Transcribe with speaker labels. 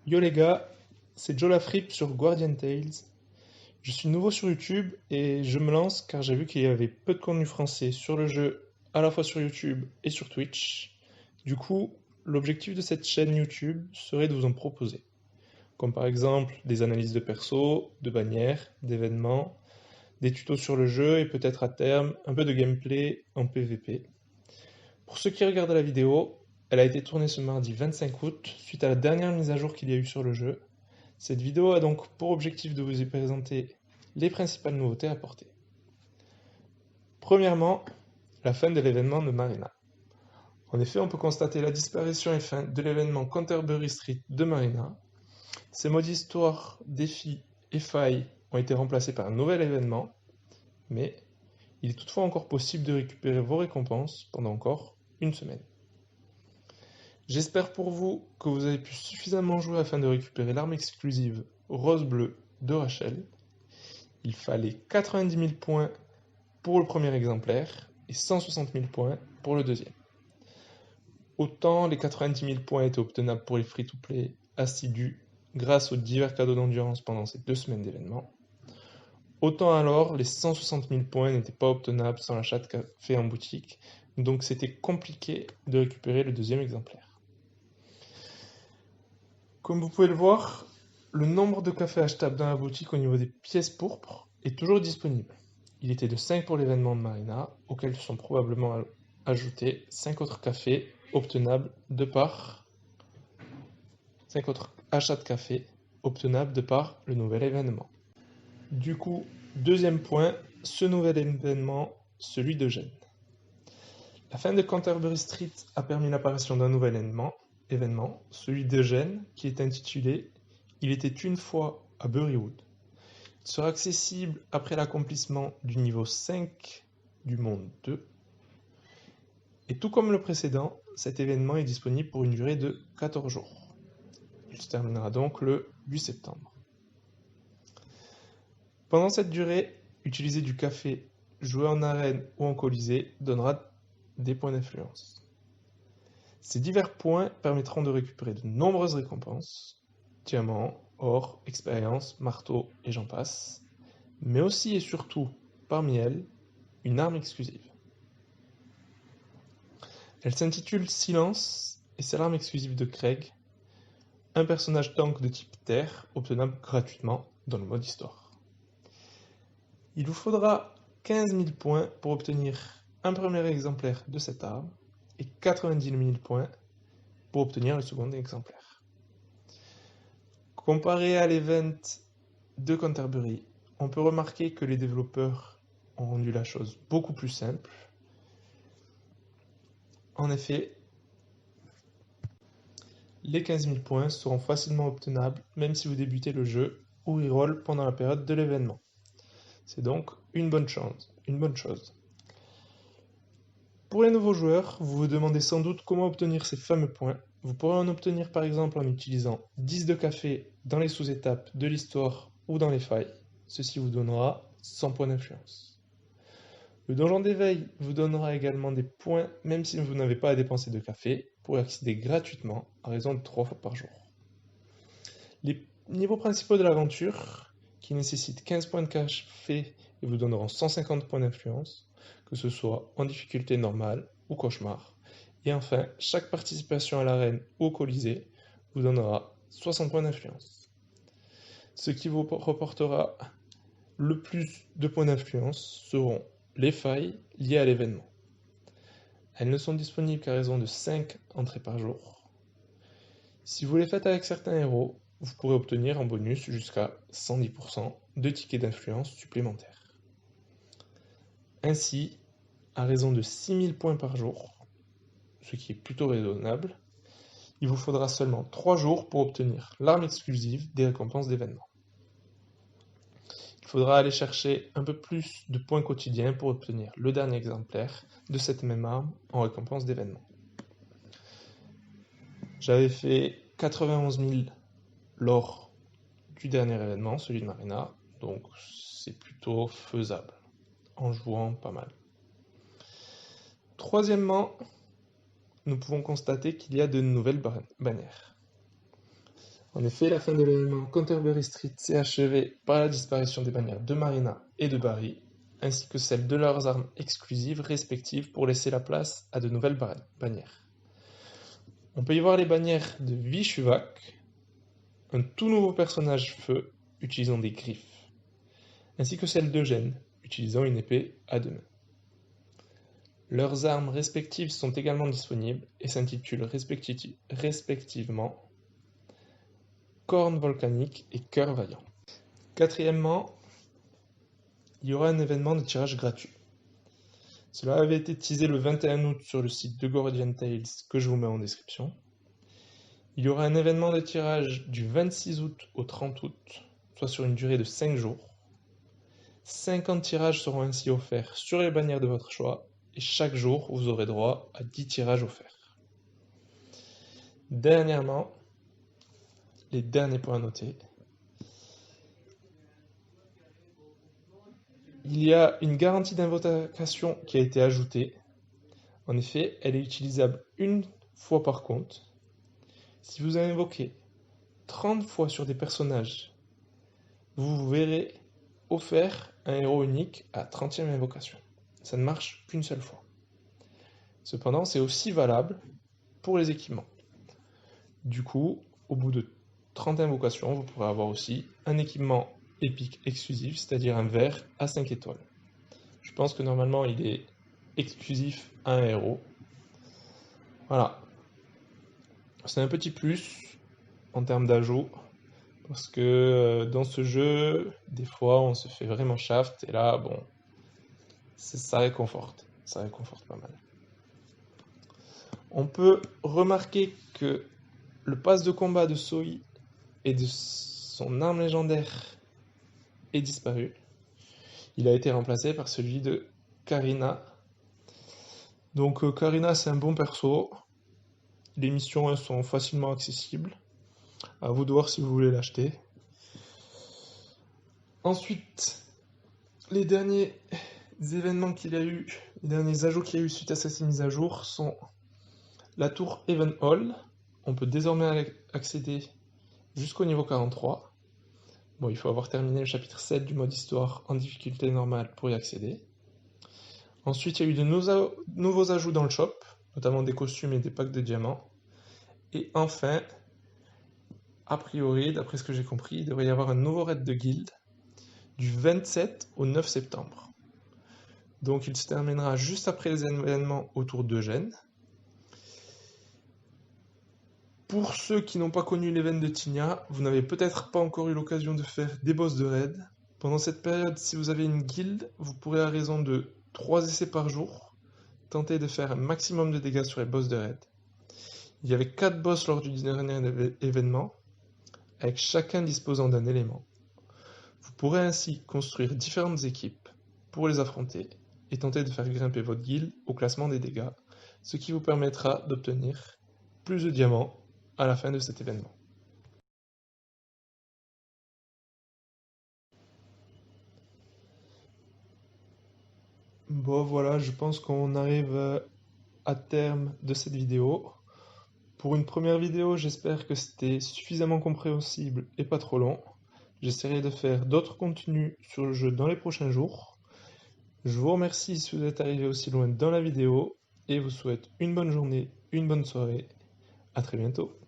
Speaker 1: Yo les gars, c'est Joe Lafrip sur Guardian Tales. Je suis nouveau sur YouTube et je me lance car j'ai vu qu'il y avait peu de contenu français sur le jeu, à la fois sur YouTube et sur Twitch. Du coup, l'objectif de cette chaîne YouTube serait de vous en proposer, comme par exemple des analyses de perso, de bannières, d'événements, des tutos sur le jeu et peut-être à terme un peu de gameplay en PvP. Pour ceux qui regardent la vidéo, elle a été tournée ce mardi 25 août suite à la dernière mise à jour qu'il y a eu sur le jeu. Cette vidéo a donc pour objectif de vous y présenter les principales nouveautés apportées. Premièrement, la fin de l'événement de Marina. En effet, on peut constater la disparition et fin de l'événement Canterbury Street de Marina. Ces modes histoire, défis et failles ont été remplacés par un nouvel événement, mais il est toutefois encore possible de récupérer vos récompenses pendant encore une semaine. J'espère pour vous que vous avez pu suffisamment jouer afin de récupérer l'arme exclusive rose-bleu de Rachel. Il fallait 90 000 points pour le premier exemplaire et 160 000 points pour le deuxième. Autant les 90 000 points étaient obtenables pour les free-to-play assidus grâce aux divers cadeaux d'endurance pendant ces 2 semaines d'événements, autant alors les 160 000 points n'étaient pas obtenables sans l'achat de café en boutique, donc c'était compliqué de récupérer le deuxième exemplaire. Comme vous pouvez le voir, le nombre de cafés achetables dans la boutique au niveau des pièces pourpres est toujours disponible. Il était de 5 pour l'événement de Marina, auquel sont probablement ajoutés 5 autres cafés obtenables de par 5 autres achats de café obtenables de par le nouvel événement. Du coup, deuxième point, ce nouvel événement, celui de Gênes. La fin de Canterbury Street a permis l'apparition d'un nouvel événement, celui de Gênes, qui est intitulé Il était une fois à Burywood. Il sera accessible après l'accomplissement du niveau 5 du monde 2. Et tout comme le précédent, cet événement est disponible pour une durée de 14 jours. Il se terminera donc le 8 septembre. Pendant cette durée, utiliser du café, jouer en arène ou en colisée donnera des points d'influence. Ces divers points permettront de récupérer de nombreuses récompenses, diamants, or, expérience, marteau et j'en passe, mais aussi et surtout, parmi elles, une arme exclusive. Elle s'intitule Silence et c'est l'arme exclusive de Craig, un personnage tank de type terre obtenable gratuitement dans le mode histoire. Il vous faudra 15 000 points pour obtenir un premier exemplaire de cette arme et 90 000 points pour obtenir le second exemplaire. Comparé à l'event de Canterbury, on peut remarquer que les développeurs ont rendu la chose beaucoup plus simple. En effet, les 15 000 points seront facilement obtenables même si vous débutez le jeu ou reroll pendant la période de l'événement. C'est donc une bonne chose. Pour les nouveaux joueurs, vous vous demandez sans doute comment obtenir ces fameux points. Vous pourrez en obtenir par exemple en utilisant 10 de café dans les sous-étapes de l'histoire ou dans les failles. Ceci vous donnera 100 points d'influence. Le donjon d'éveil vous donnera également des points même si vous n'avez pas à dépenser de café pour y accéder gratuitement à raison de 3 fois par jour. Les niveaux principaux de l'aventure, qui nécessitent 15 points de café et vous donneront 150 points d'influence, que ce soit en difficulté normale ou cauchemar. Et enfin, chaque participation à l'arène ou au colisée vous donnera 60 points d'influence. Ce qui vous reportera le plus de points d'influence seront les failles liées à l'événement. Elles ne sont disponibles qu'à raison de 5 entrées par jour. Si vous les faites avec certains héros, vous pourrez obtenir en bonus jusqu'à 110% de tickets d'influence supplémentaires. Ainsi, à raison de 6000 points par jour, ce qui est plutôt raisonnable, il vous faudra seulement 3 jours pour obtenir l'arme exclusive des récompenses d'événements. Il faudra aller chercher un peu plus de points quotidiens pour obtenir le dernier exemplaire de cette même arme en récompense d'événements. J'avais fait 91 000 lors du dernier événement, celui de Marina, donc c'est plutôt faisable en jouant pas mal. Troisièmement, nous pouvons constater qu'il y a de nouvelles bannières. En effet, la fin de l'événement Canterbury Street s'est achevée par la disparition des bannières de Marina et de Barry, ainsi que celle de leurs armes exclusives respectives pour laisser la place à de nouvelles bannières. On peut y voir les bannières de Vishuvak, un tout nouveau personnage feu utilisant des griffes, ainsi que celle d'Eugène, utilisant une épée à deux mains. Leurs armes respectives sont également disponibles et s'intitulent respectivement Corne volcanique et Cœur vaillant. Quatrièmement, il y aura un événement de tirage gratuit. Cela avait été teasé le 21 août sur le site de Gordian Tales que je vous mets en description. Il y aura un événement de tirage du 26 août au 30 août, soit sur une durée de 5 jours. 50 tirages seront ainsi offerts sur les bannières de votre choix, et chaque jour vous aurez droit à 10 tirages offerts. Dernièrement, les derniers points à noter. Il y a une garantie d'invocation qui a été ajoutée. En effet, elle est utilisable une fois par compte. Si vous invoquez 30 fois sur des personnages, vous vous verrez offert un héros unique à 30e invocation. Ça ne marche qu'une seule fois. Cependant, c'est aussi valable pour les équipements. Du coup, au bout de 30 invocations, vous pourrez avoir aussi un équipement épique exclusif, c'est-à-dire un vert à 5 étoiles. Je pense que normalement il est exclusif à un héros. Voilà. C'est un petit plus en termes d'ajout, parce que dans ce jeu, des fois on se fait vraiment shaft, et là, bon, ça réconforte. Ça réconforte pas mal. On peut remarquer que le pass de combat de Zoe et de son arme légendaire est disparu. Il a été remplacé par celui de Karina. Donc Karina, c'est un bon perso. Les missions, elles sont facilement accessibles. À vous de voir si vous voulez l'acheter. Ensuite, les derniers événements qu'il y a eu, les derniers ajouts qu'il y a eu suite à cette mise à jour sont la tour Even Hall. On peut désormais accéder jusqu'au niveau 43. Bon, il faut avoir terminé le chapitre 7 du mode histoire en difficulté normale pour y accéder. Ensuite, il y a eu de nouveaux ajouts dans le shop, notamment des costumes et des packs de diamants. Et enfin, a priori, d'après ce que j'ai compris, il devrait y avoir un nouveau raid de guild du 27 au 9 septembre. Donc il se terminera juste après les événements autour d'Eugène. Pour ceux qui n'ont pas connu l'event de Tinia, vous n'avez peut-être pas encore eu l'occasion de faire des boss de raid. Pendant cette période, si vous avez une guilde, vous pourrez à raison de 3 essais par jour tenter de faire un maximum de dégâts sur les boss de raid. Il y avait 4 boss lors du dernier événement, avec chacun disposant d'un élément. Vous pourrez ainsi construire différentes équipes pour les affronter et tenter de faire grimper votre guilde au classement des dégâts, ce qui vous permettra d'obtenir plus de diamants à la fin de cet événement. Bon voilà, je pense qu'on arrive à terme de cette vidéo. Pour une première vidéo, j'espère que c'était suffisamment compréhensible et pas trop long. J'essaierai de faire d'autres contenus sur le jeu dans les prochains jours. Je vous remercie si vous êtes arrivé aussi loin dans la vidéo et vous souhaite une bonne journée, une bonne soirée. À très bientôt.